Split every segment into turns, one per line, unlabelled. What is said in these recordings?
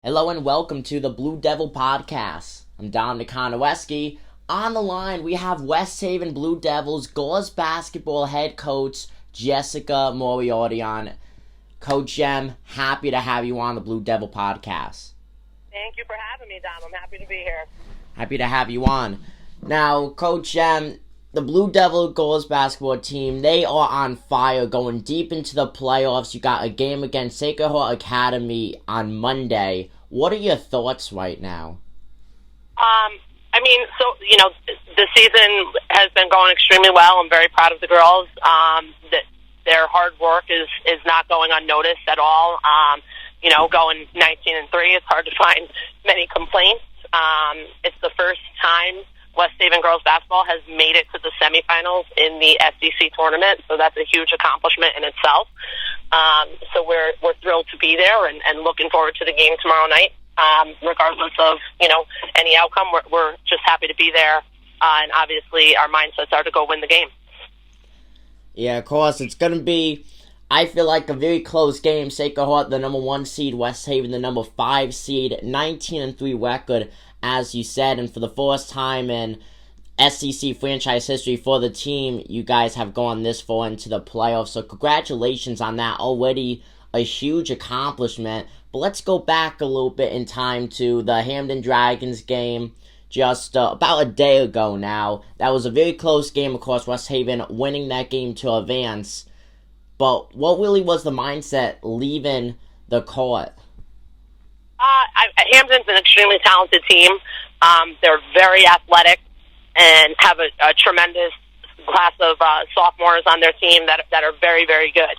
Hello and welcome to the Blue Devil Podcast. I'm Dominic Konowski. On the line, we have West Haven Blue Devils girls basketball head coach Jessica Moriarty on. Coach Jem, happy to have you on the Blue Devil Podcast.
Thank you for having me, Dom. I'm happy to be here.
Happy to have you on. Now, Coach Jem, the Blue Devil girls basketball team, they are on fire going deep into the playoffs. You got a game against Sacred Heart Academy on Monday. What are your thoughts right now?
The season has been going extremely well. I'm very proud of the girls. That their hard work is not going unnoticed at all. Going 19-3, it's hard to find many complaints. It's the first time West Haven girls basketball has made it to the semifinals in the SEC tournament, so that's a huge accomplishment in itself. So we're thrilled to be there and looking forward to the game tomorrow night. Regardless of any outcome, we're just happy to be there, and obviously our mindsets are to go win the game.
Yeah, of course, it's going to be, I feel like, a very close game. Sacred Heart, the number 1 seed, West Haven, the number 5 seed, 19-3 record, as you said, and for the first time in SEC franchise history for the team, you guys have gone this far into the playoffs, so congratulations on that. Already a huge accomplishment. But let's go back a little bit in time to the Hamden Dragons game just about a day ago now. That was a very close game, of course, West Haven winning that game to advance. But what really was the mindset leaving the court?
Hamden's an extremely talented team. They're very athletic and have a tremendous class of sophomores on their team that are very, very good.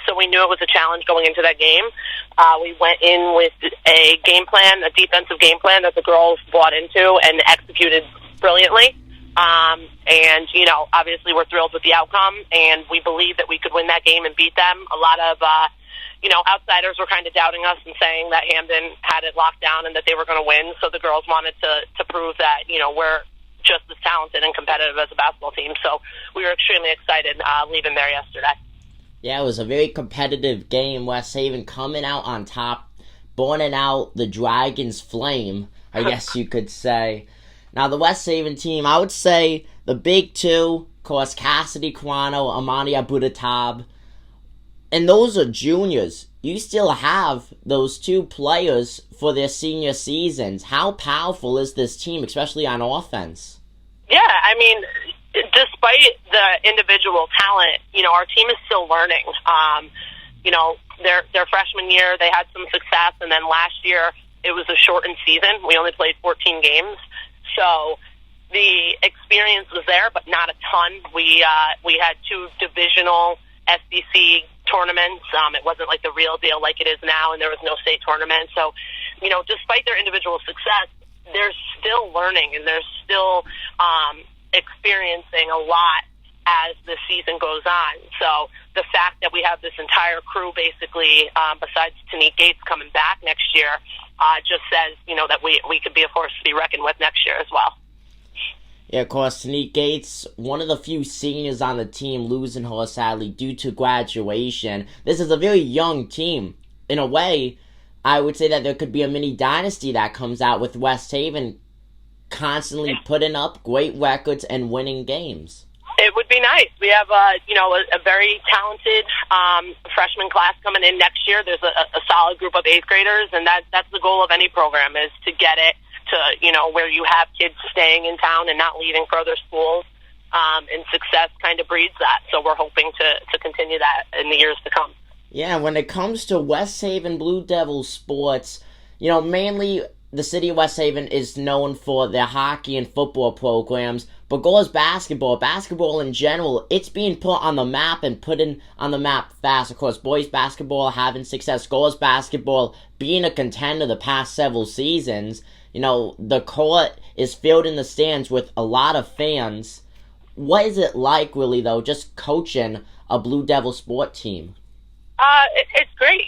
So we knew it was a challenge going into that game. We went in with a game plan, a defensive game plan that the girls bought into and executed brilliantly. Obviously we're thrilled with the outcome, and we believe that we could win that game and beat them. A lot of, outsiders were kind of doubting us and saying that Hamden had it locked down and that they were going to win. So the girls wanted to prove that, we're just as talented and competitive as a basketball team. So we were extremely excited leaving there yesterday.
Yeah, it was a very competitive game. West Haven coming out on top, burning out the Dragons' flame, I guess you could say. Now, the West Haven team, I would say the big two, of course, Cassidy Quano, Amani Abudatab, and those are juniors. You still have those two players for their senior seasons. How powerful is this team, especially on offense?
Yeah, despite the individual talent, our team is still learning. Their freshman year, they had some success, and then last year, it was a shortened season. We only played 14 games. So the experience was there, but not a ton. We had 2 divisional SEC tournaments. It wasn't like the real deal like it is now, and there was no state tournament. So, despite their individual success, they're still learning, and they're still experiencing a lot as the season goes on. So the fact that we have this entire crew basically, besides Tanique Gates coming back next year, just says, that we could be a force to be reckoned with next year as well.
Yeah, of course, Tanique Gates, one of the few seniors on the team, losing her sadly due to graduation. This is a very young team. In a way, I would say that there could be a mini dynasty that comes out with West Haven constantly putting up great records and winning games.
It would be nice. We have, a very talented freshman class coming in next year. There's a solid group of 8th graders, and that's the goal of any program, is to get it to, where you have kids staying in town and not leaving for other schools, and success kind of breeds that. So we're hoping to continue that in the years to come.
Yeah, when it comes to West Haven Blue Devils sports, mainly the city of West Haven is known for their hockey and football programs, but girls basketball in general, it's being put on the map and put on the map fast. Of course, boys basketball having success, girls basketball being a contender the past several seasons. The court is filled in the stands with a lot of fans. What is it like, really, though, just coaching a Blue Devil sport team?
It's great.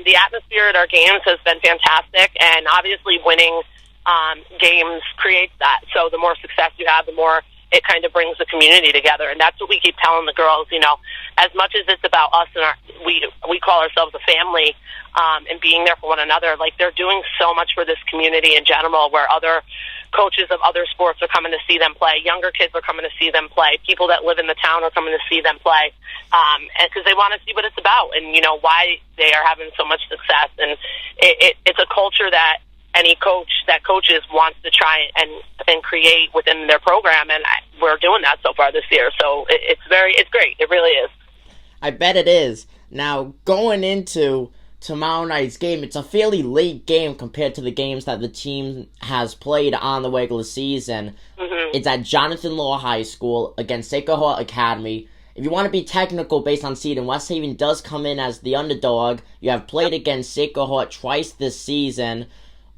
The atmosphere at our games has been fantastic, and obviously winning games creates that. So the more success you have, the more it kind of brings the community together. And that's what we keep telling the girls, as much as it's about us and we call ourselves a family, and being there for one another, like they're doing so much for this community in general, where other coaches of other sports are coming to see them play. Younger kids are coming to see them play. People that live in the town are coming to see them play, because they want to see what it's about and, why they are having so much success. And it's a culture that any coach that coaches wants to try and create within their program, and we're doing that so far this year. So it's great. It really is.
I bet it is. Now, going into tomorrow night's game, it's a fairly late game compared to the games that the team has played on the regular season.
Mm-hmm.
It's at Jonathan Law High School against Sacred Heart Academy. If you want to be technical based on seeding, West Haven does come in as the underdog. You have played against Sacred Heart twice this season.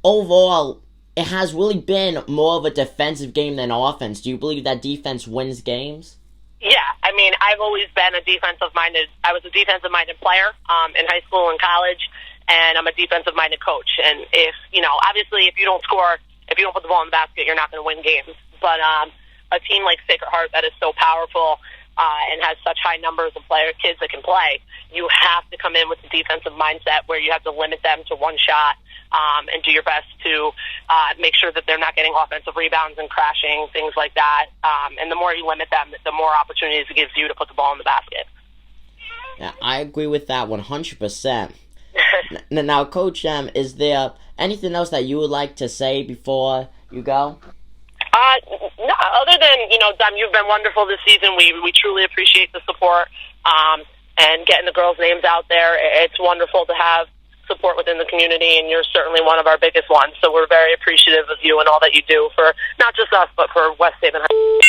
Overall, it has really been more of a defensive game than offense. Do you believe that defense wins games?
Yeah, I mean, I've always been I was a defensive-minded player in high school and college, and I'm a defensive-minded coach. And obviously, if you don't score, if you don't put the ball in the basket, you're not going to win games. But a team like Sacred Heart that is so powerful and has such high numbers of kids that can play, you have to come in with the defensive mindset where you have to limit them to one shot and do your best to make sure that they're not getting offensive rebounds and crashing, things like that. And the more you limit them, the more opportunities it gives you to put the ball in the basket.
Yeah, I agree with that 100%. Now, Coach, is there anything else that you would like to say before you go?
No, other than, Dom, you've been wonderful this season. We truly appreciate the support and getting the girls' names out there. It's wonderful to have support within the community, and you're certainly one of our biggest ones. So we're very appreciative of you and all that you do for not just us, but for West Haven High School.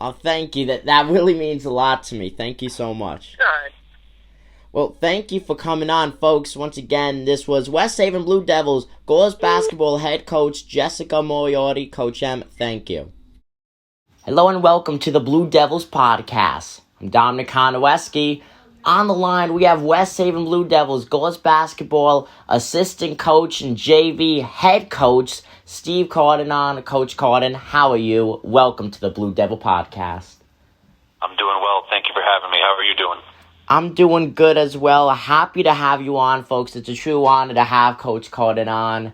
Oh, thank you. That really means a lot to me. Thank you so much.
Sure.
Well, thank you for coming on, folks. Once again, this was West Haven Blue Devils girls basketball head coach Jessica Moriarty. Coach M, thank you. Hello and welcome to the Blue Devils podcast. I'm Dominic Konoweski. On the line, we have West Haven Blue Devils girls basketball assistant coach and JV head coach Steve Carden on. Coach Carden, how are you? Welcome to the Blue Devil podcast.
I'm doing well. Thank you for having me. How are you doing?
I'm doing good as well. Happy to have you on, folks. It's a true honor to have Coach Carden on.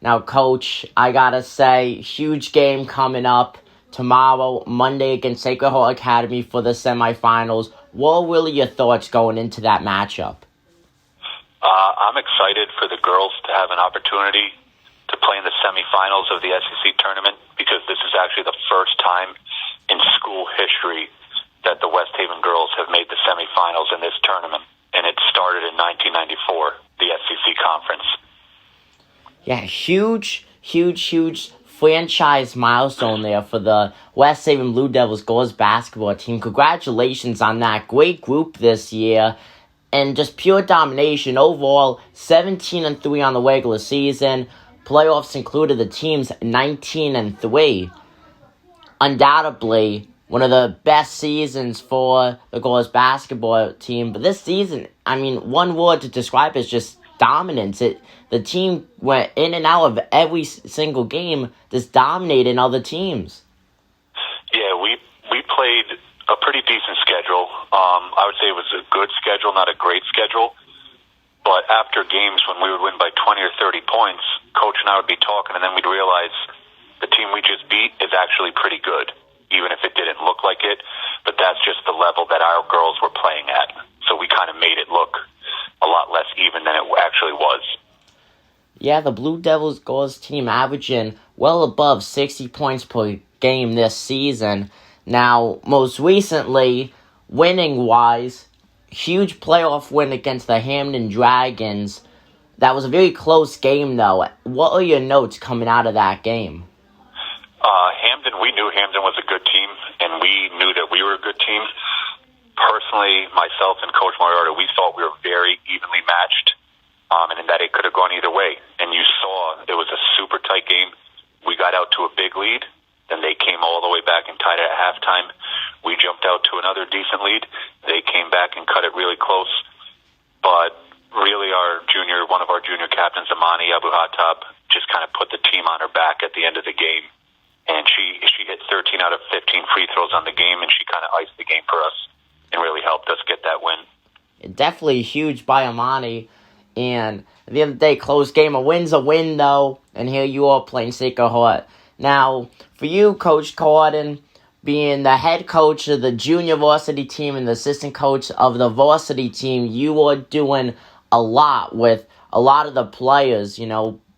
Now, Coach, I gotta say, huge game coming up tomorrow, Monday against Sacred Heart Academy for the semifinals. What are really your thoughts going into that matchup?
I'm excited for the girls to have an opportunity to play in the semifinals of the SEC tournament, because this is actually the first time in school history that the West Haven girls have made the semifinals in this tournament, and it started in 1994, the SEC conference.
Yeah, huge franchise milestone there for the West Haven Blue Devils girls basketball team. Congratulations on that great group this year, and just pure domination overall. 17-3 on the regular season. Playoffs included the team's 19-3. Undoubtedly one of the best seasons for the girls basketball team. But this season, I mean, one word to describe is just dominance. The team went in and out of every single game, just dominating other teams.
Yeah, we played a pretty decent schedule. I would say it was a good schedule, not a great schedule. But after games when we would win by 20 or 30 points, Coach and I would be talking, and then we'd realize the team we just beat is actually pretty good, even if it didn't look like it. But that's just the level that our girls were playing at. So we kind of made it look a lot less even than it actually was.
Yeah, the Blue Devils girls team averaging well above 60 points per game this season. Now, most recently, winning-wise, huge playoff win against the Hamden Dragons. That was a very close game, though. What are your notes coming out of that game?
We knew Hamden was a good team, and we knew that we were a good team. Personally, myself and Coach Moriarty, we thought we were very evenly matched, and that it could have gone either way. And you saw it was a super tight game. We got out to a big lead, then they came all the way back and tied it at halftime. We jumped out to another decent lead. They came back and cut it really close. But really, one of our junior captains, Amani Abu Hattab, just kind of put the team on her back at the end of the game and she hit 13 out of 15 free throws on the game, and she kind of iced the game for us and really helped us get that win.
Definitely huge by Amani. And at the end of the day, close game. A win's a win, though. And here you are playing Sacred Heart. Now, for you, Coach Carden, being the head coach of the junior varsity team and the assistant coach of the varsity team, you are doing a lot with a lot of the players,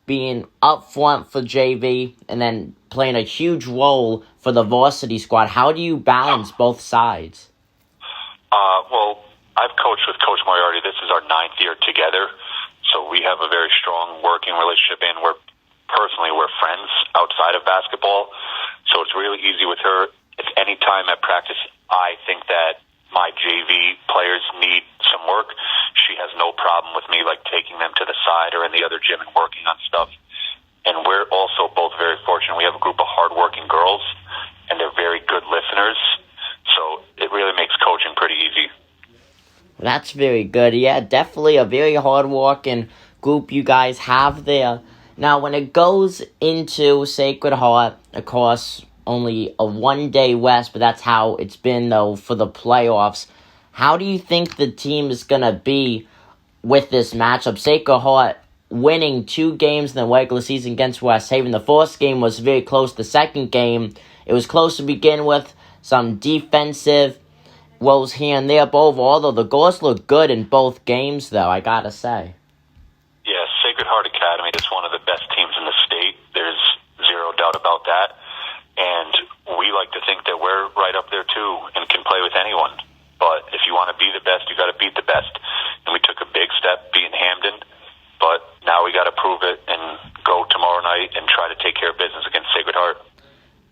being up front for JV and then playing a huge role for the varsity squad. How do you balance both sides?
Well, I've coached with Coach Moriarty. This is our 9th year together, so we have a very strong working relationship, and we're friends outside of basketball, so it's really easy with her. If any time at practice I think that my JV players need some work, she has no problem with me taking them to the side or in the other gym and working on stuff. And we're also both very fortunate. We have a group of hardworking girls, and they're very good listeners, so it really makes coaching pretty easy.
That's very good. Yeah, definitely a very hard-working group you guys have there. Now, when it goes into Sacred Heart, of course, only a one-day rest, but that's how it's been, though, for the playoffs. How do you think the team is going to be with this matchup? Sacred Heart winning 2 games in the regular season against West Haven. The first game was very close. The second game, it was close to begin with. Some defensive woes here and there, but overall, though, the girls look good in both games, though, I gotta say.
Yeah, Sacred Heart Academy is one of the best teams in the state. There's zero doubt about that. And we like to think that we're right up there, too, and can play with anyone. But if you want to be the best, you got to beat the best. And we took a big step beating Hamden, but now we got to prove it and go tomorrow night and try to take care of business against Sacred Heart.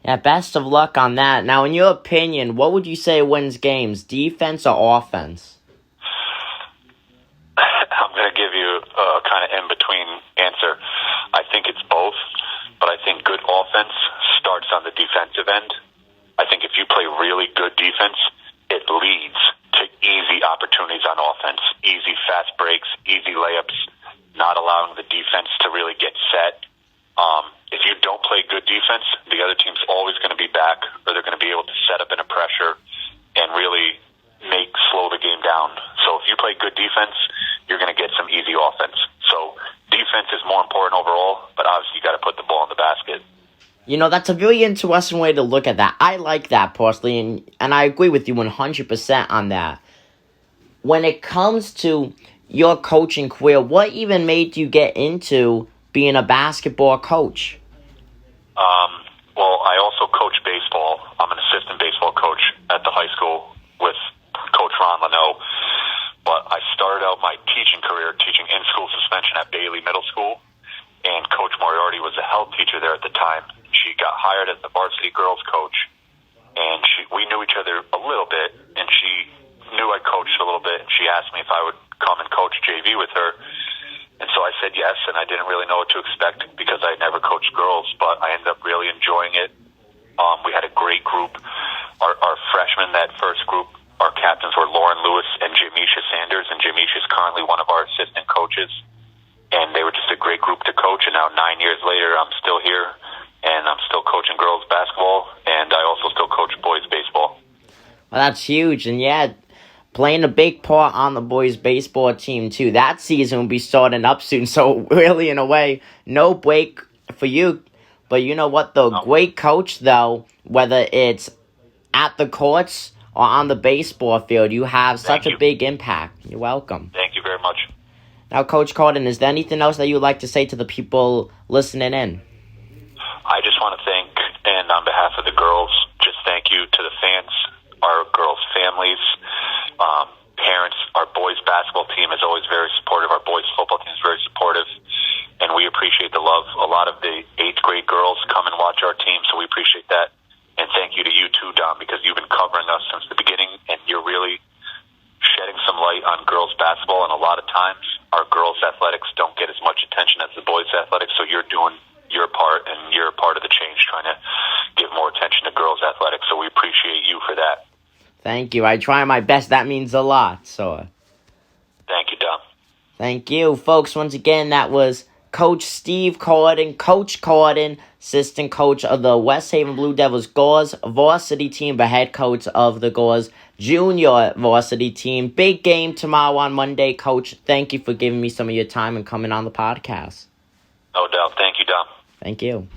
Yeah, best of luck on that. Now, in your opinion, what would you say wins games, defense or offense?
I'm going to give you a kind of in-between answer. I think it's both, but I think good offense starts on the defensive end. I think if you play really good defense, it leads to easy opportunities on offense, easy fast breaks, easy layups, not allowing the defense to really get set. If you don't play good defense, the other team's always going to be back, or they're going to be able to set up in a pressure and really slow the game down. So if you play good defense, you're going to get some easy offense. So defense is more important overall, but obviously you got to put the ball in the basket.
That's a very interesting way to look at that. I like that personally, and I agree with you 100% on that. When it comes to your coaching career, what even made you get into being a basketball coach?
Well, I also coach baseball. I'm an assistant baseball coach at the high school with Coach Ron Leno. But I started out my teaching career teaching in-school suspension at Bailey Middle School, and Coach Moriarty was a health teacher there at the time. She got hired as the varsity girls coach, and we knew each other a little bit, and she knew I coached a little bit, and she asked me if I would come and coach JV with her. And so I said yes, and I didn't really know what to expect because I never coached girls, but I ended up really enjoying it. We had a great group. Our freshmen, that first group, our captains were Lauren Lewis and Jamisha Sanders, and Jamisha is currently one of our assistant coaches. And they were just a great group to coach, and now 9 years later, I'm still here, and I'm still coaching girls basketball, and I also still coach boys baseball.
Well, that's huge, and yeah, playing a big part on the boys' baseball team, too. That season will be starting up soon, so really, in a way, no break for you. But you know what, though? Great coach, though, whether it's at the courts or on the baseball field, you have such a big impact. You're welcome.
Thank you very much.
Now, Coach Carden, is there anything else that you'd like to say to the people listening in?
I just want to thank, and on behalf of the girls, just thank you to the fans, our girls' families, parents. Our boys' basketball team is always very supportive. Our boys' football team is very supportive, and we appreciate the love. A lot of the 8th grade girls come and watch our team, so we appreciate that. And thank you to you too, Dom, because you've been covering us since the beginning, and you're really shedding some light on girls' basketball, and a lot of times our girls' athletics don't get as much attention as the boys' athletics, so you're doing your part, and you're a part of the change, trying to give more attention to girls' athletics, so we appreciate you for that.
Thank you. I try my best. That means a lot. So,
thank you, Dom.
Thank you, folks. Once again, that was Coach Steve Carden, Coach Carden, assistant coach of the West Haven Blue Devils Gores varsity team, but head coach of the Gores junior varsity team. Big game tomorrow on Monday, Coach. Thank you for giving me some of your time and coming on the podcast.
No doubt. Thank you, Dom.
Thank you.